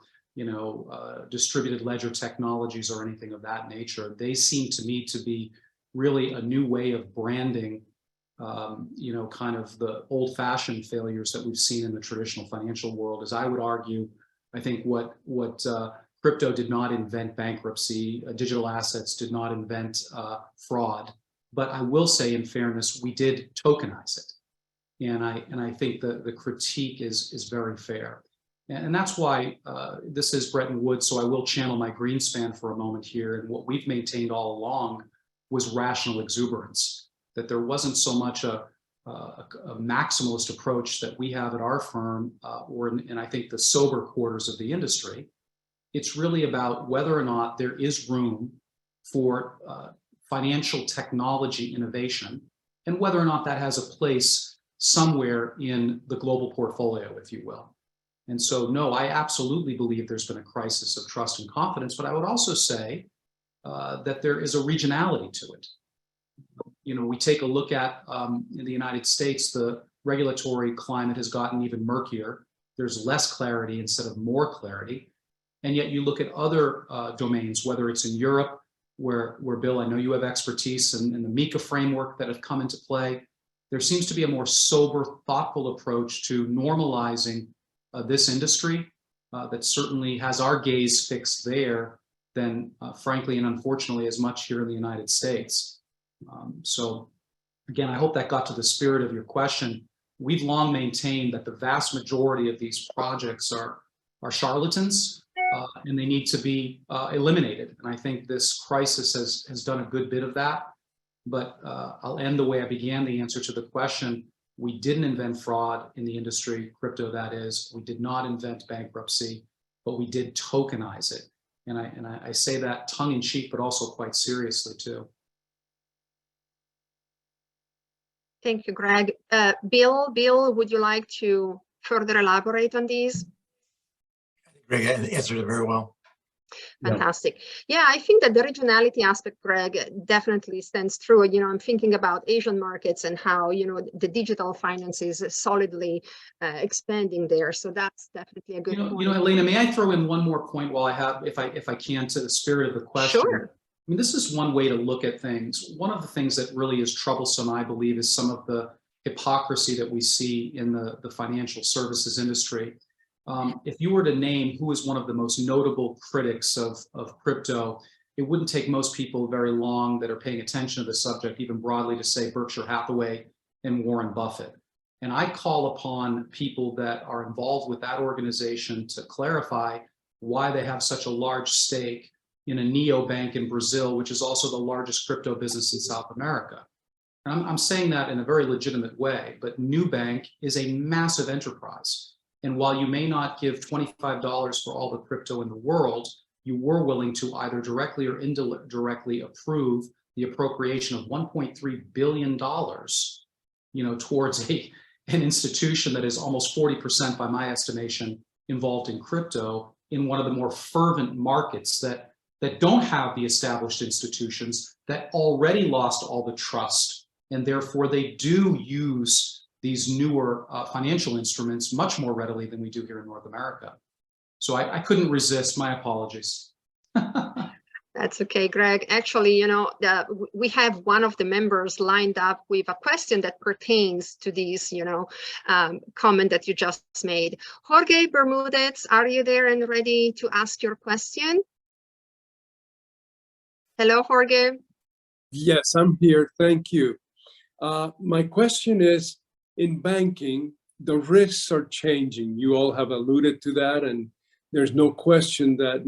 distributed ledger technologies or anything of that nature. They seem to me to be really a new way of branding, kind of the old-fashioned failures that we've seen in the traditional financial world. As I would argue, I think what crypto did not invent bankruptcy, digital assets did not invent fraud. But I will say, in fairness, we did tokenize it. And I think the critique is very fair. And that's why this is Bretton Woods, so I will channel my Greenspan for a moment here. And what we've maintained all along was rational exuberance, that there wasn't so much a maximalist approach that we have at our firm, or in I think the sober quarters of the industry. It's really about whether or not there is room for financial technology innovation, and whether or not that has a place somewhere in the global portfolio, if you will. And so, no, I absolutely believe there's been a crisis of trust and confidence, but I would also say that there is a regionality to it. You know, we take a look at, in the United States, the regulatory climate has gotten even murkier. There's less clarity instead of more clarity. And yet you look at other domains, whether it's in Europe, where Bill, I know you have expertise in the MiCA framework that have come into play. There seems to be a more sober, thoughtful approach to normalizing this industry that certainly has our gaze fixed there than, frankly and unfortunately, as much here in the United States. So again, I hope that got to the spirit of your question. We've long maintained that the vast majority of these projects are charlatans, and they need to be eliminated. And I think this crisis has done a good bit of that. But I'll end the way I began the answer to the question. We didn't invent fraud in the industry, crypto that is. We did not invent bankruptcy, but we did tokenize it. And I say that tongue in cheek, but also quite seriously too. Thank you, Greg. Bill, would you like to further elaborate on these? Greg answered it very well. Fantastic. Yeah, I think that the regionality aspect, Greg, definitely stands true. You know, I'm thinking about Asian markets and how, you know, the digital finance is solidly expanding there. So that's definitely a good point. You know, Elena, may I throw in one more point while I have, if I can, to the spirit of the question? Sure. I mean, this is one way to look at things. One of the things that really is troublesome, I believe, is some of the hypocrisy that we see in the financial services industry. If you were to name who is one of the most notable critics of crypto, it wouldn't take most people very long that are paying attention to the subject, even broadly, to say Berkshire Hathaway and Warren Buffett. And I call upon people that are involved with that organization to clarify why they have such a large stake in a neobank in Brazil, which is also the largest crypto business in South America. And I'm saying that in a very legitimate way, but Nubank is a massive enterprise. And while you may not give $25 for all the crypto in the world, you were willing to either directly or indirectly approve the appropriation of $1.3 billion, you know, towards an institution that is almost 40%, by my estimation, involved in crypto in one of the more fervent markets that don't have the established institutions, that already lost all the trust, and therefore they do use these newer financial instruments much more readily than we do here in North America. So I couldn't resist. My apologies. That's okay, Greg. Actually, you know, we have one of the members lined up with a question that pertains to these, you know, comment that you just made. Jorge Bermudez, are you there and ready to ask your question? Hello, Jorge. Yes, I'm here. Thank you. My question is, in banking, the risks are changing. You all have alluded to that, and there's no question that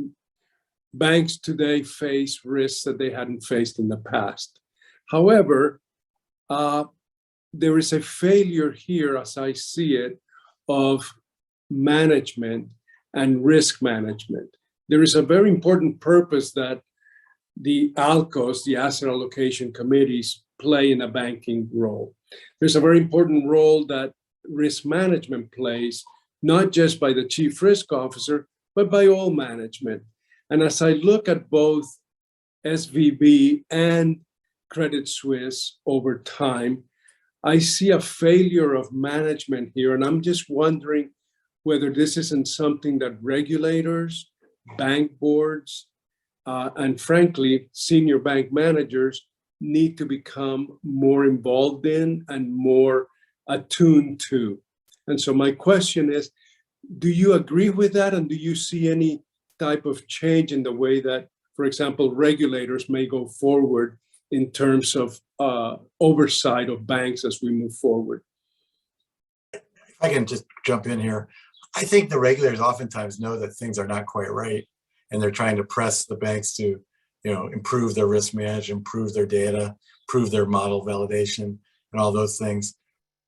banks today face risks that they hadn't faced in the past. However, there is a failure here, as I see it, of management and risk management. There is a very important purpose that the ALCOs, the asset allocation committees, play in a banking role. There's a very important role that risk management plays, not just by the chief risk officer, but by all management. And as I look at both SVB and Credit Suisse over time, I see a failure of management here. And I'm just wondering whether this isn't something that regulators, bank boards, and frankly, senior bank managers need to become more involved in and more attuned to. And so my question is, do you agree with that? And do you see any type of change in the way that, for example, regulators may go forward in terms of oversight of banks as we move forward? If I can just jump in here, I think the regulators oftentimes know that things are not quite right, and they're trying to press the banks to, improve their risk management, improve their data, improve their model validation, and all those things.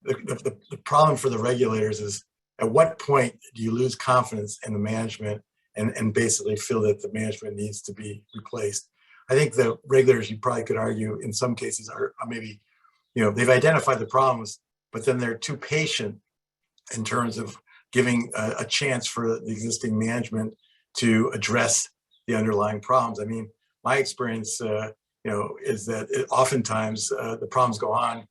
The problem for the regulators is, at what point do you lose confidence in the management and basically feel that the management needs to be replaced? I think the regulators, you probably could argue, in some cases are maybe, they've identified the problems, but then they're too patient in terms of giving a chance for the existing management to address the underlying problems. I mean, my experience, is that oftentimes the problems go on,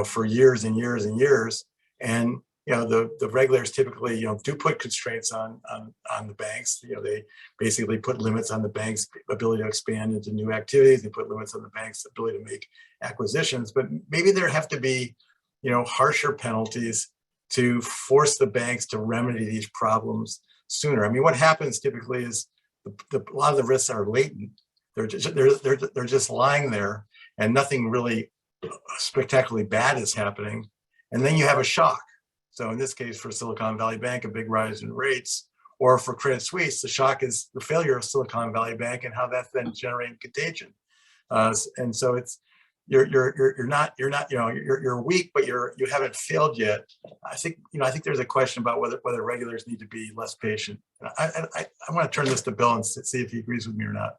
for years and years and years, and the regulators typically, do put constraints on the banks. They basically put limits on the bank's ability to expand into new activities. They put limits on the bank's ability to make acquisitions. But maybe there have to be, harsher penalties to force the banks to remedy these problems sooner. I mean, what happens typically is a lot of the risks are latent. They're just lying there, and nothing really spectacularly bad is happening. And then you have a shock. So in this case, for Silicon Valley Bank, a big rise in rates, or for Credit Suisse, the shock is the failure of Silicon Valley Bank and how that's then generating contagion. And so it's you're weak, but you haven't failed yet. I think there's a question about whether regulators need to be less patient. I want to turn this to Bill and see if he agrees with me or not.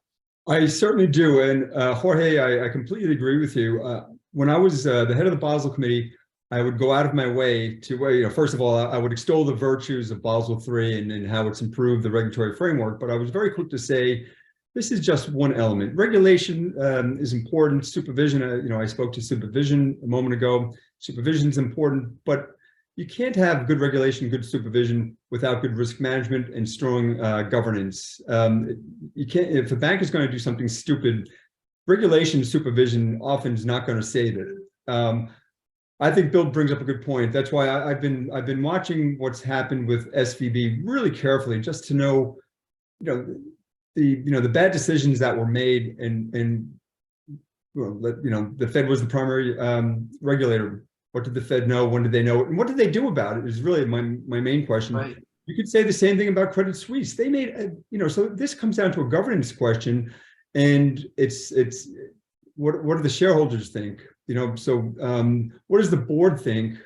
I certainly do, and Jorge, I completely agree with you. When I was the head of the Basel Committee, I would go out of my way to, first of all, I would extol the virtues of Basel III and how it's improved the regulatory framework, but I was very quick to say, this is just one element. Regulation is important. Supervision, I spoke to supervision a moment ago. Supervision is important, but you can't have good regulation, good supervision without good risk management and strong governance. You can't, if a bank is going to do something stupid, regulation supervision often is not going to save it. I think Bill brings up a good point. That's why I've been watching what's happened with SVB really carefully, just to know, the bad decisions that were made, and the Fed was the primary regulator. What did the Fed know? When did they know it? And what did they do about it is really my main question. Right. You could say the same thing about Credit Suisse. They made, so this comes down to a governance question, and it's what do the shareholders think? So what does the board think?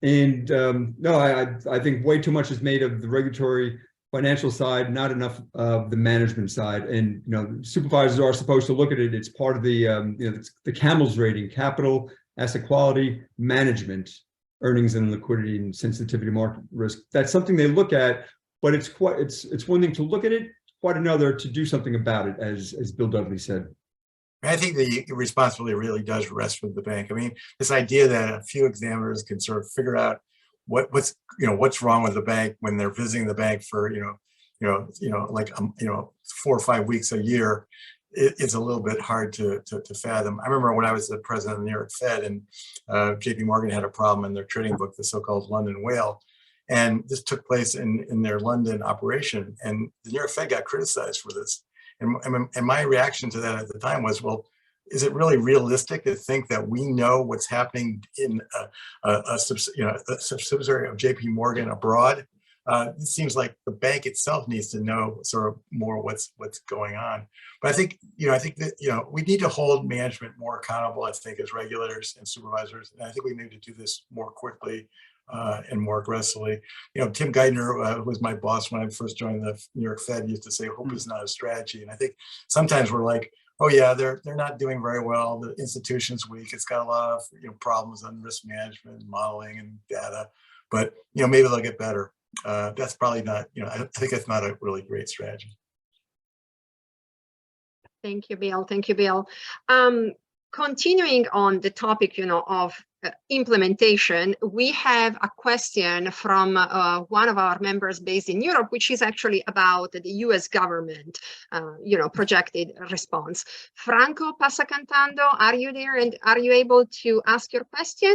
And no, I think way too much is made of the regulatory financial side, not enough of the management side. And supervisors are supposed to look at it. It's part of the the CAMELS rating: capital, asset quality, management, earnings and liquidity, and sensitivity to market risk. That's something they look at, but it's one thing to look at it, quite another to do something about it, as Bill Dudley said. I think the responsibility really does rest with the bank. I mean, this idea that a few examiners can sort of figure out what's wrong with the bank when they're visiting the bank for 4 or 5 weeks a year, it's a little bit hard to fathom. I remember when I was the president of the New York Fed, and JP Morgan had a problem in their trading book, the so-called London whale. And this took place in their London operation, and the New York Fed got criticized for this. And my reaction to that at the time was, well, is it really realistic to think that we know what's happening in a subsidiary of JP Morgan abroad? It seems like the bank itself needs to know sort of more what's going on. But I think that we need to hold management more accountable, I think, as regulators and supervisors. And I think we need to do this more quickly and more aggressively. Tim Geithner, who was my boss when I first joined the New York Fed, used to say, hope is not a strategy. And I think sometimes we're like, oh yeah, they're not doing very well. The institution's weak. It's got a lot of problems on risk management, modeling, and data. But maybe they'll get better. That's probably not. I think that's not a really great strategy. Thank you, Bill. Thank you, Bill. Continuing on the topic, of implementation, we have a question from one of our members based in Europe, which is actually about the U.S. government, projected response. Franco Pasacantando, are you there, and are you able to ask your question?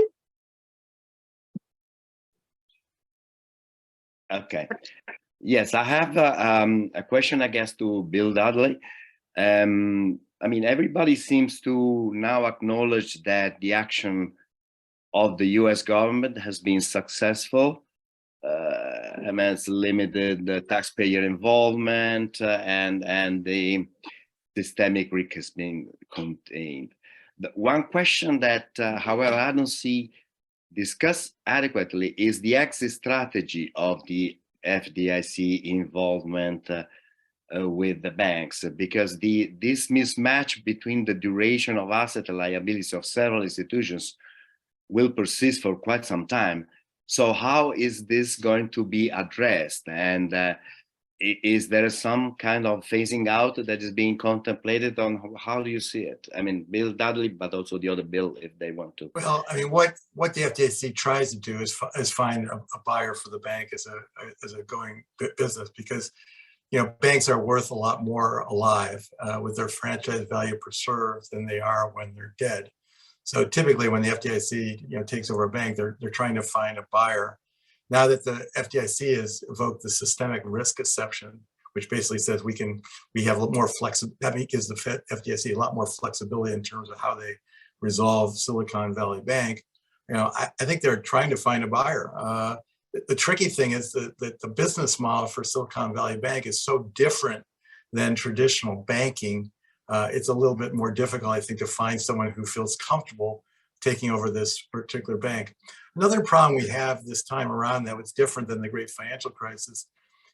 Okay. Yes, I have a question, I guess, to Bill Dudley. I mean, everybody seems to now acknowledge that the action of the US government has been successful. I mean, it's limited the taxpayer involvement and the systemic risk has been contained. The one question that, however, I don't see discussed adequately is the exit strategy of the FDIC involvement with the banks, because this mismatch between the duration of asset and liabilities of several institutions will persist for quite some time. So how is this going to be addressed? And is there some kind of phasing out that is being contemplated on? How do you see it? I mean, Bill Dudley, but also the other Bill, if they want to. Well, I mean, what the FDIC tries to do is find a buyer for the bank as a going business, because banks are worth a lot more alive with their franchise value preserved than they are when they're dead. So typically, when the FDIC takes over a bank, they're trying to find a buyer. Now that the FDIC has evoked the systemic risk exception, which basically says we have a lot more flexibility, that gives the FDIC a lot more flexibility in terms of how they resolve Silicon Valley Bank. I think they're trying to find a buyer. The tricky thing is that the business model for Silicon Valley Bank is so different than traditional banking. It's a little bit more difficult, I think, to find someone who feels comfortable taking over this particular bank. Another problem we have this time around that was different than the great financial crisis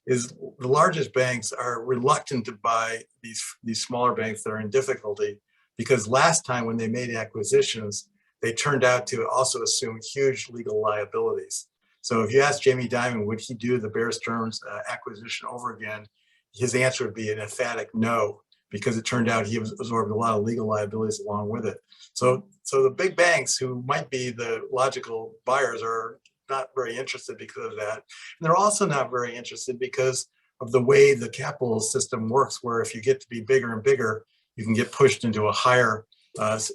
is the largest banks are reluctant to buy these smaller banks that are in difficulty, because last time when they made acquisitions, they turned out to also assume huge legal liabilities. So if you ask Jamie Dimon, would he do the Bear Stearns acquisition over again? His answer would be an emphatic no, because it turned out he absorbed a lot of legal liabilities along with it. So the big banks, who might be the logical buyers, are not very interested because of that. And they're also not very interested because of the way the capital system works, where if you get to be bigger and bigger, you can get pushed into a higher,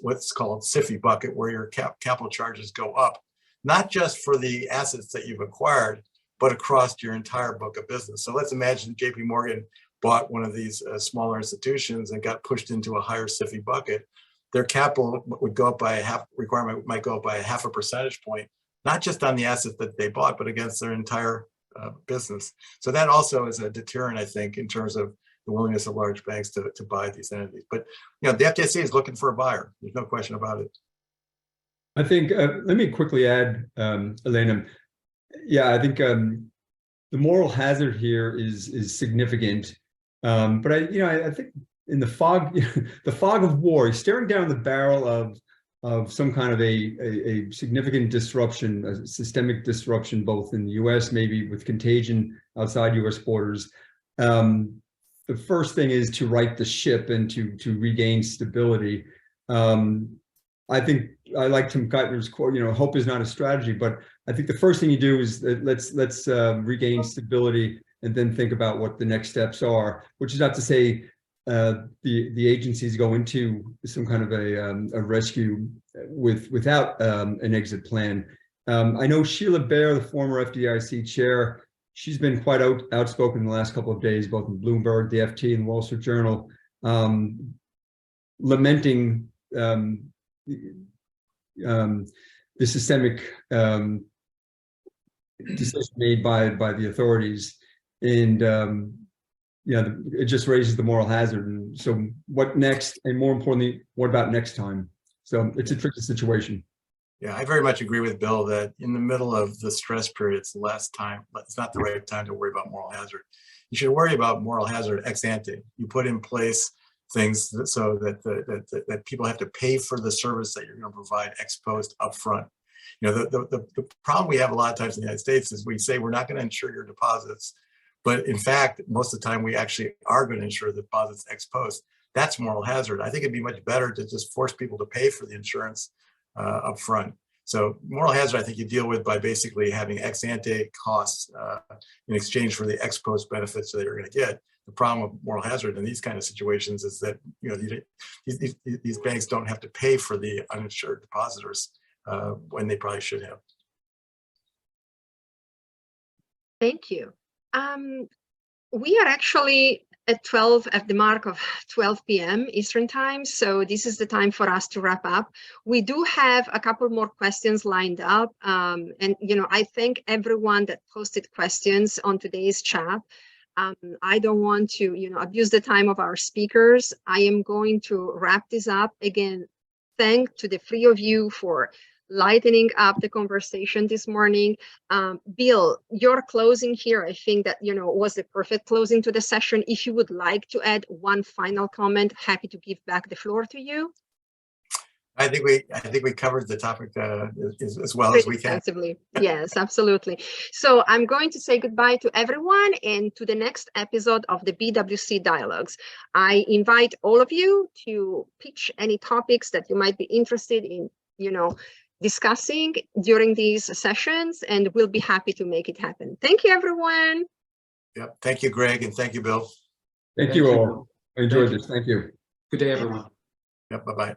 what's called SIFI bucket, where your capital charges go up, not just for the assets that you've acquired, but across your entire book of business. So let's imagine JP Morgan bought one of these smaller institutions and got pushed into a higher SIFI bucket. Their capital would go up by requirement might go up by 0.5 percentage point, not just on the assets that they bought, but against their entire business. So that also is a deterrent, I think, in terms of the willingness of large banks to buy these entities. But the FDIC is looking for a buyer. There's no question about it. I think, let me quickly add, Elena. Yeah, I think the moral hazard here is significant. But I think in the fog, the fog of war, staring down the barrel of some kind of a significant disruption, a systemic disruption, both in the U.S., maybe with contagion outside U.S. borders. The first thing is to right the ship and to regain stability. I think I like Tim Geithner's quote, hope is not a strategy, but I think the first thing you do is that let's regain stability and then think about what the next steps are, which is not to say the agencies go into some kind of a rescue without an exit plan. I know Sheila Bair, the former FDIC chair, she's been quite outspoken in the last couple of days, both in Bloomberg, the FT, and the Wall Street Journal, lamenting the systemic decision made by the authorities. And it just raises the moral hazard. And so what next? And more importantly, what about next time? So it's a tricky situation. Yeah, I very much agree with Bill that in the middle of the stress period, it's the last time, it's not the right time to worry about moral hazard. You should worry about moral hazard ex ante. You put in place things so that people have to pay for the service that you're going to provide ex post upfront. The problem we have a lot of times in the United States is we say we're not going to insure your deposits, but in fact, most of the time we actually are going to insure the deposits ex post. That's moral hazard. I think it'd be much better to just force people to pay for the insurance up front. So moral hazard, I think you deal with by basically having ex ante costs in exchange for the ex post benefits that you're going to get. The problem with moral hazard in these kind of situations is that these banks don't have to pay for the uninsured depositors when they probably should have. Thank you. We are actually at the mark of 12 p.m. Eastern time. So this is the time for us to wrap up. We do have a couple more questions lined up. And, I thank everyone that posted questions on today's chat. I don't want to, abuse the time of our speakers. I am going to wrap this up. Again, thank to the three of you for lightening up the conversation this morning. Bill, your closing here, I think that, was the perfect closing to the session. If you would like to add one final comment, happy to give back the floor to you. I think we covered the topic as well as we can. Extensively. Yes, absolutely. So I'm going to say goodbye to everyone and to the next episode of the BWC Dialogues. I invite all of you to pitch any topics that you might be interested in, discussing during these sessions, and we'll be happy to make it happen. Thank you, everyone. Yep. Thank you, Greg, and thank you, Bill. Thank you all. I enjoyed this. Thank you. Good day, everyone. Yep. Bye-bye.